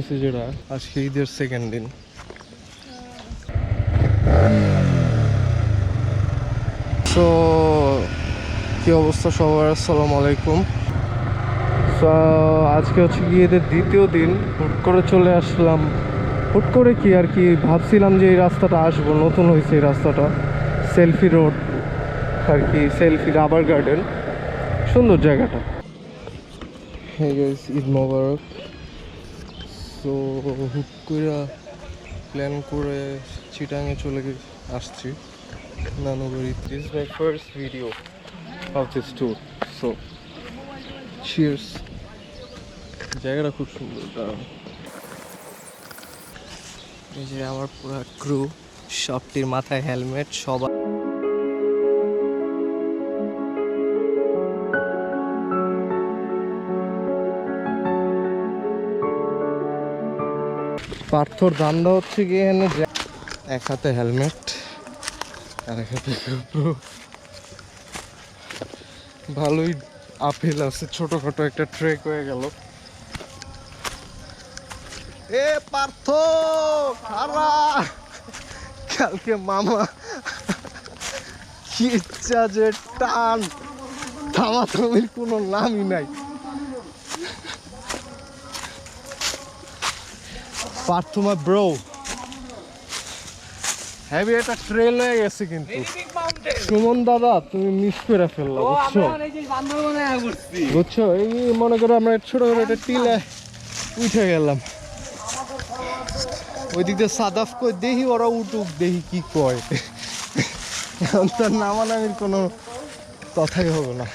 হয়েছে যেটা আজকে ঈদের সেকেন্ড দিন। তো কি অবস্থা সবার, আসসালামু আলাইকুম। তো আজকে হচ্ছে কি ঈদের দ্বিতীয় দিন, হুট করে চলে আসলাম। হুট করে কি আর কি, ভাবছিলাম যে এই রাস্তাটা আসবো, নতুন হয়েছে এই রাস্তাটা, সেলফি রোড আর কি, সেলফি রাবার গার্ডেন, সুন্দর জায়গাটা। হ্যাঁ গাইস, ঈদ মোবারক। তো হুট করে প্ল্যান করে চিটাঙে চলে আসছি নানুবাড়ি। This is my first video of this tour, so cheers. জায়গাটা খুব সুন্দর। এই যে আমার পুরো ক্রু, সবটির মাথায় হেলমেট, সবাই পার্থর ধান্দা হচ্ছে কি, এখানে এক হাতে হেলমেট আর এক হাতে ক্রু। ভালোই আপেল আছে, ছোটখাটো একটা ট্রেক হয়ে গেল। এ পার্থ খারা, কালকে মামা কি ইচ্ছা যে টান, থামাথামির কোনো নামই নাই। পার্থ মাই ব্রো, হেভি একটা ট্রেল হয়ে গেছে কিন্তু। সুমন দাদা তুমি মিস করে ফেললা, বুঝছো? এই মনে করো আমরা ছোট করে একটা টিলে উঠে গেলাম, ওই দিক দিয়ে সাদাফ কই দেখি, ওরা উঠুক দেখি কি কয়। এখন তার নামানামির কোনো কথাই হবে না।